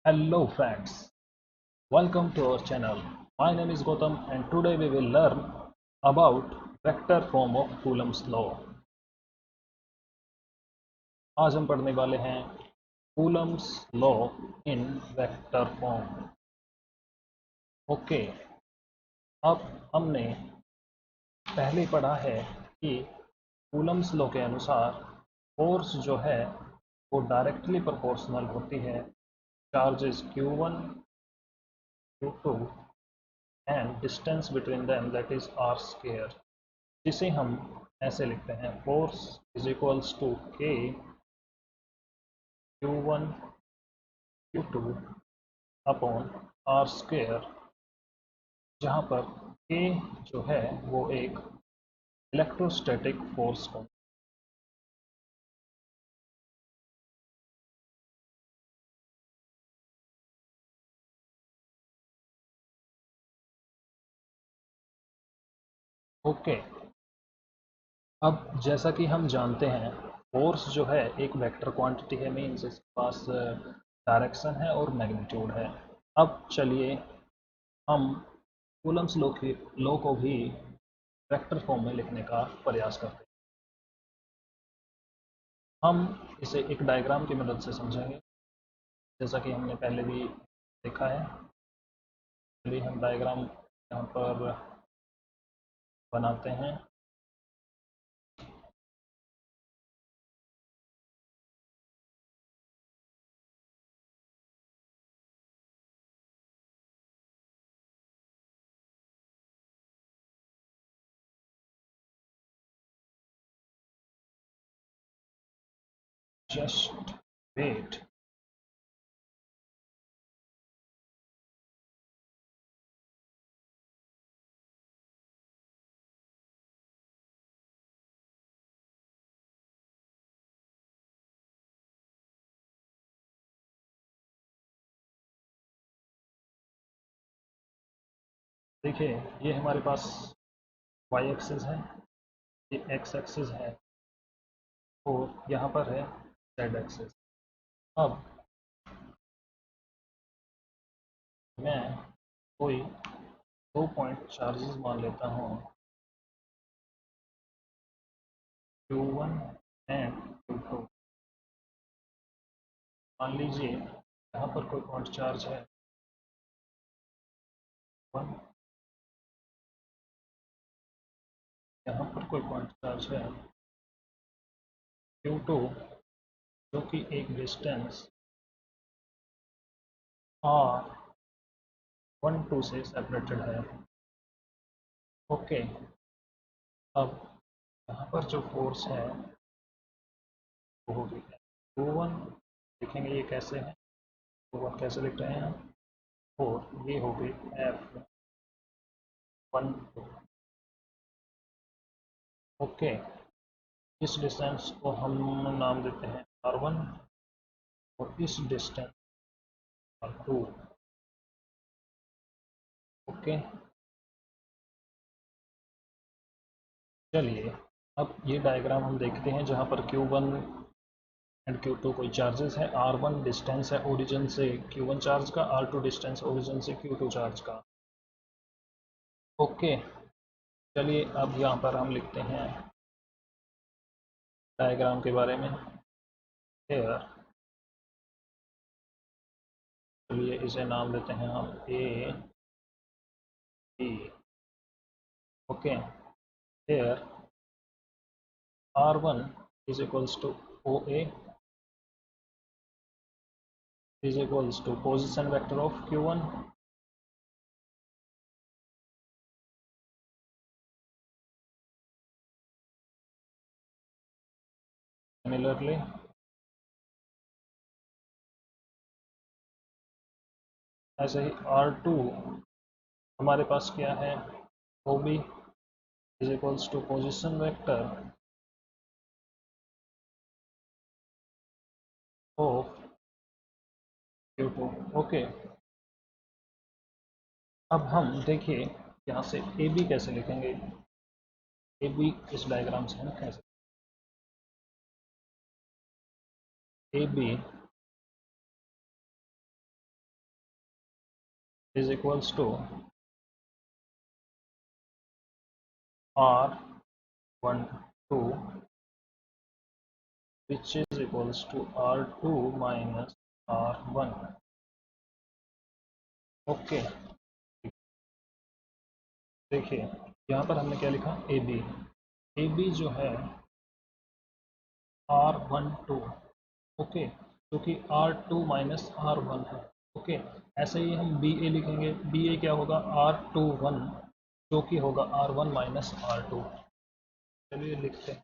Hello friends, welcome to our channel. My name is Gautam and today we will learn about vector form of Coulomb's law. आज हम पढ़ने वाले हैं Coulomb's law in vector form. Okay, अब हमने पहले पढ़ा है कि Coulomb's law के अनुसार फोर्स जो है वो डायरेक्टली प्रोपोर्शनल होती है charges Q1, Q2 and distance between them that is R square, जिसे हम ऐसे लिखते हैं फोर्स इज इक्वल्स टू के Q1 Q2 upon are square, जहाँ पर के जो है वो एक इलेक्ट्रोस्टैटिक फोर्स को ओके। अब जैसा कि हम जानते हैं फोर्स जो है एक वेक्टर क्वांटिटी है, मीन्स इसके पास डायरेक्शन है और मैग्नीट्यूड है। अब चलिए हम कूलम्स लॉ को भी वेक्टर फॉर्म में लिखने का प्रयास करते हैं। हम इसे एक डायग्राम की मदद से समझेंगे, जैसा कि हमने पहले भी देखा है। चलिए हम डायग्राम यहाँ पर बनाते हैं। Just wait. देखिए, ये हमारे पास वाई एक्सिस है, ये एक्स एक्सिस है और यहाँ पर है जेड एक्सिस। अब मैं कोई 2 पॉइंट चार्जेस मान लेता हूँ Q1 एंड Q2। मान लीजिए यहाँ पर कोई पॉइंट चार्ज है 1, यहाँ पर कोई पॉइंट चार्ज है Q2, जो कि एक डिस्टेंस R12 से सेपरेटेड है। ओके, अब यहाँ पर जो फोर्स है वो होगी Q1। देखेंगे ये कैसे है, Q1 कैसे लिख रहे हैं, और ये होगी F12। ओके, इस डिस्टेंस को हम नाम देते हैं R1 और इस डिस्टेंस R2। ओके, चलिए अब ये डायग्राम हम देखते हैं जहाँ पर Q1 एंड Q2 कोई चार्जेस है। R1 डिस्टेंस है ओरिजिन से Q1 चार्ज का, R2 डिस्टेंस ओरिजिन से Q2 चार्ज का। ओके, चलिए अब यहाँ पर हम लिखते हैं डायग्राम के बारे में। हेयर, चलिए इसे नाम देते हैं हम A B. Okay, here R1 is equals to OA is equals to position vector of Q1 similarly ऐसे ही R2 हमारे पास क्या है, OB is equals to position vector of Q2। Okay, अब हम देखिए यहाँ से AB कैसे लिखेंगे। AB इस डायग्राम से हम कैसे AB is equals to R12 which is equals to R2 minus R1. Okay, देखिए यहाँ पर हमने क्या लिखा, ए बी। ए बी जो है R12, ओके, क्योंकि R2 माइनस R1 है। ओके, ऐसे ही हम बी ए लिखेंगे। बी ए क्या होगा, R21 जो कि होगा R1 माइनस R2। चलिए लिखते हैं।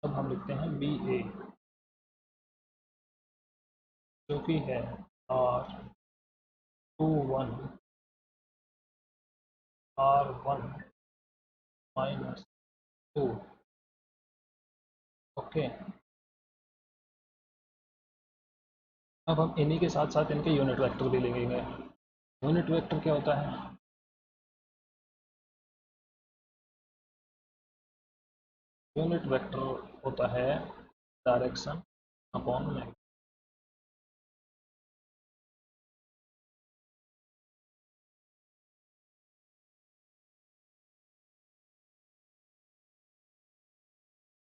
अब हम लिखते हैं बी ए जो कि है R21 R1 माइनस 2। ओके, अब हम इन्हीं के साथ साथ इनके यूनिट वेक्टर भी लिखेंगे। यूनिट वेक्टर क्या होता है, यूनिट वेक्टर होता है डायरेक्शन अपॉन मैग्नीट्यूड।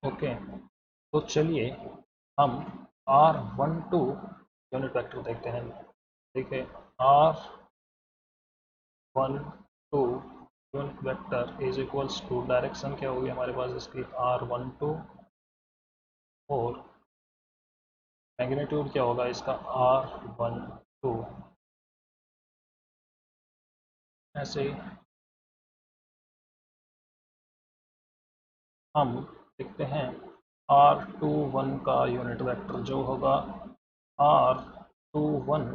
ओके, तो चलिए हम R12 यूनिट वेक्टर देखते हैं। देखिए R12 unit vector is equals to, direction क्या होगी हमारे पास इसकी, R12, और मैग्नीट्यूड क्या होगा इसका, R12। ऐसे हम लिखते हैं R21 का यूनिट वेक्टर जो होगा R21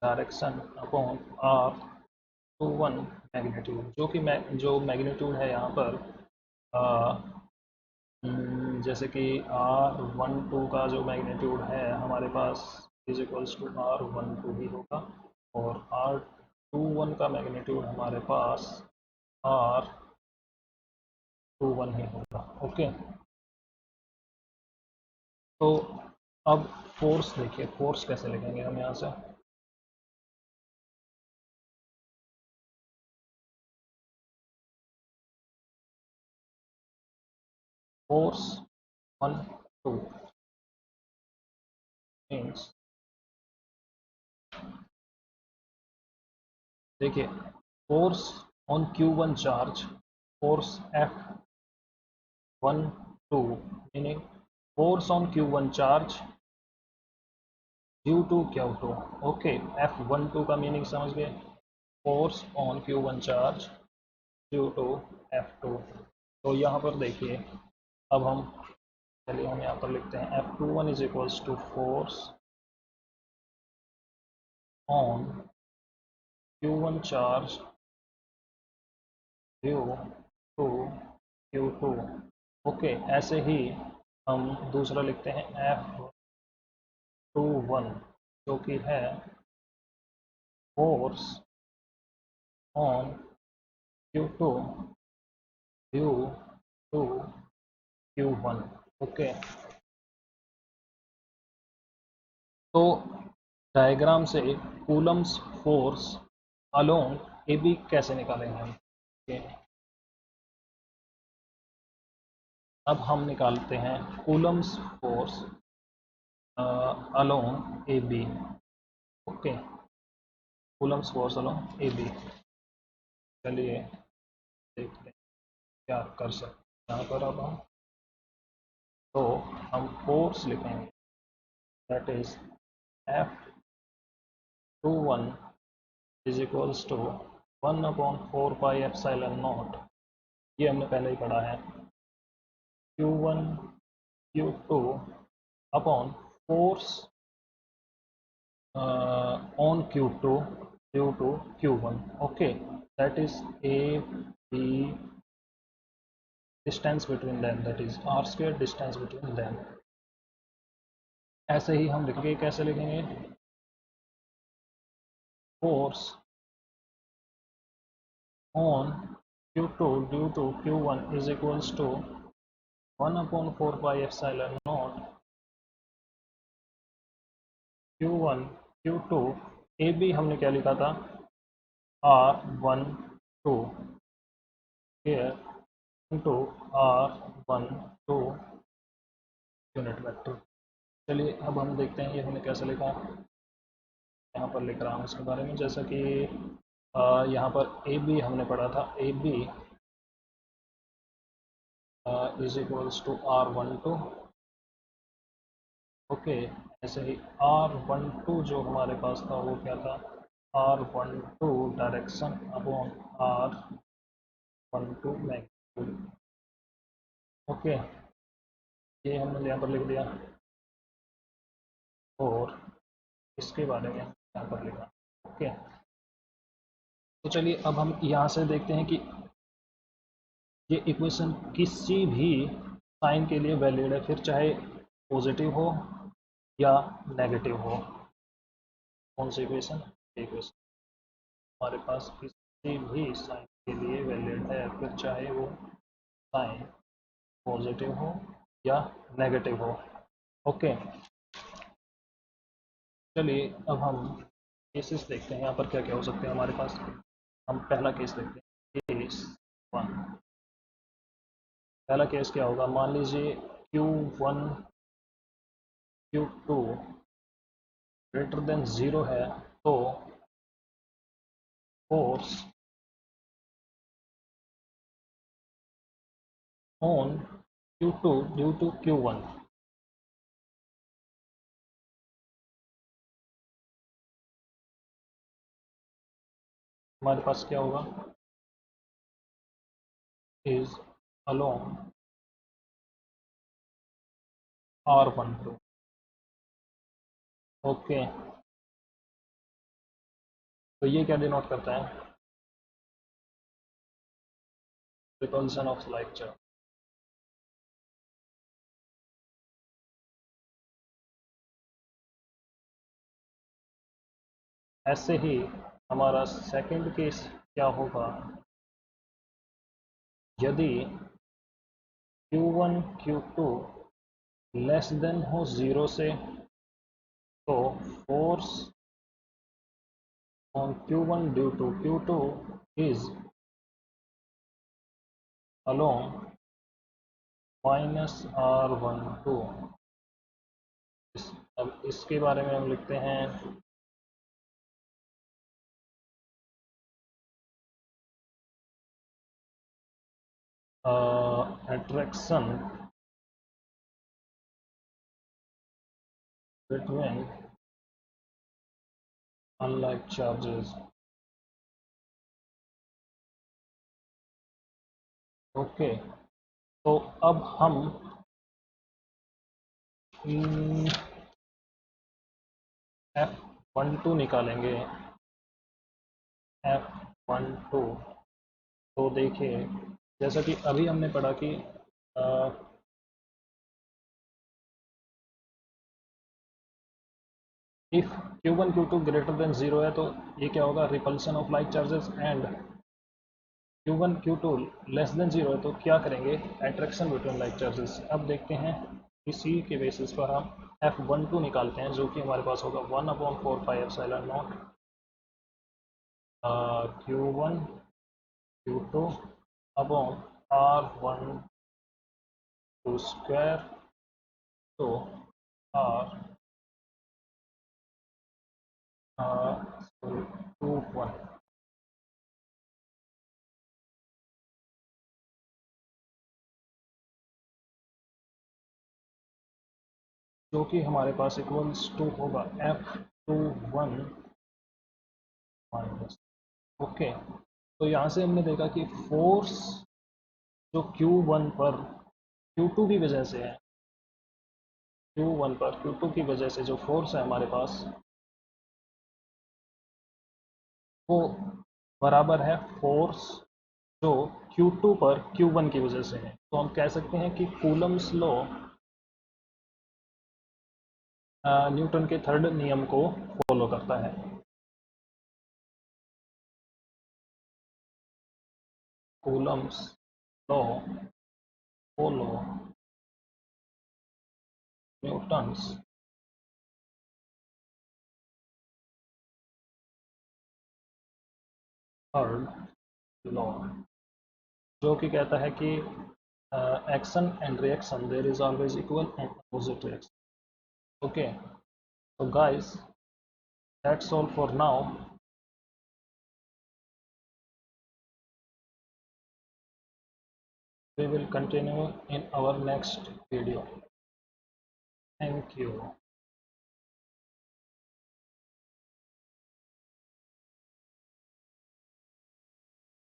direction upon R21 magnitude, जो कि जो मैग्नीट्यूड है यहाँ पर जैसे कि R12 का जो मैग्नीट्यूड है हमारे पास इज इक्वल्स टू R12 ही होगा, और R21 का मैग्नीट्यूड हमारे पास R21 ही होगा। ओके, तो अब फोर्स देखिए, फोर्स कैसे लिखेंगे हम यहाँ से। फोर्स 1 2 मीन्स, देखिए force on Q1 charge, force F12 meaning force on Q1 charge due to Q2। Okay, F12 का मीनिंग समझ गए, force on Q1 charge due to F2। तो यहाँ पर देखिए, अब हम चलिए हम यहाँ पर लिखते हैं F21 is equals to force on Q1 charge due to Q2। Okay, ऐसे ही हम दूसरा लिखते हैं F21 जो कि है force on Q2 due to Q1। Okay, तो डायग्राम से Coulomb's force along A B कैसे निकालेंगे हम। okay, अब हम निकालते हैं Coulomb's force along A B. Okay, Coulomb's force along A B, चलिए देखते हैं क्या कर सकते हैं यहाँ पर। अब हम तो हम फोर्स लिखेंगे, that is F21 is equals to 1/4πε0, ये हमने पहले ही पढ़ा है, Q1 Q2 upon force on Q2 due to Q1। okay, that is A B distance between them, that is R square distance between them। ऐसे ही हम लिखेंगे, कैसे लिखेंगे, force on Q2 due to Q1 is equals to 1/4πε0 Q1 Q2 A B हमने क्या लिखा था, R12 here into R12 unit vector. चलिए अब हम देखते हैं ये हमने कैसे लिखा। यहाँ पर लिख रहा हूँ इसके बारे में, जैसा कि यहाँ पर ए बी हमने पढ़ा था, A B is equals to R12। Okay, ऐसे ही R12 जो हमारे पास था वो क्या था, R12 direction upon R12 magnitude. Okay, ये हमने यहाँ पर लिख दिया और इसके बारे में यहाँ पर लिखा। ओके, तो चलिए अब हम यहाँ से देखते हैं कि ये इक्वेशन किसी भी साइन के लिए वैलिड है, फिर चाहे पॉजिटिव हो या नेगेटिव हो। कौन सी इक्वेशन, इक्वेशन हमारे पास किसी भी साइन के लिए वैलिड है, फिर चाहे वो साइन पॉजिटिव हो या नेगेटिव हो। ओके, चलिए अब हम केसेस देखते हैं यहाँ पर क्या क्या हो सकते हैं हमारे पास। हम पहला केस देखते हैं, केस 1। पहला केस क्या होगा, मान लीजिए Q1 Q2 ग्रेटर देन 0 है, तो force on Q2 due to Q1 हमारे पास क्या होगा, इज अलोंग R12। ओके, तो ये क्या डिनोट करता है, रिपल्सन ऑफ लाइक चार्ज। ऐसे ही हमारा सेकंड केस क्या होगा, यदि Q1 Q2 लेस देन हो 0 से, तो force on Q1 due to Q2 is along -R12। अब इसके बारे में हम लिखते हैं, attraction between unlike charges। Okay, तो अब हम F12 निकालेंगे, F12। तो देखिए जैसा कि अभी हमने पढ़ा कि if Q1 Q2 greater than 0 है, तो ये क्या होगा, repulsion of like charges. And Q1 Q2 less than 0 है, तो क्या करेंगे, अट्रैक्शन बिटवीन लाइक चार्जेस। अब देखते हैं इसी के बेसिस पर हम F12 निकालते हैं, जो कि हमारे पास होगा 1/4πε0 Q1 Q2 upon R12 square, तो R 21, जो कि हमारे पास इक्वल्स टू होगा F21 माइनस। ओके, तो यहाँ से हमने देखा कि फोर्स जो Q1 पर Q2 की वजह से है, Q1 पर Q2 की वजह से जो फोर्स है हमारे पास, वो बराबर है फोर्स जो Q2 पर Q1 की वजह से है। तो हम कह सकते हैं कि कूलम्स लॉ न्यूटन के थर्ड नियम को फॉलो करता है। Coulomb's law follow Newton's third law, जो कि कहता है कि action and reaction there is always equal and opposite reaction. Okay, so guys, that's all for now. We will continue in our next video. Thank you.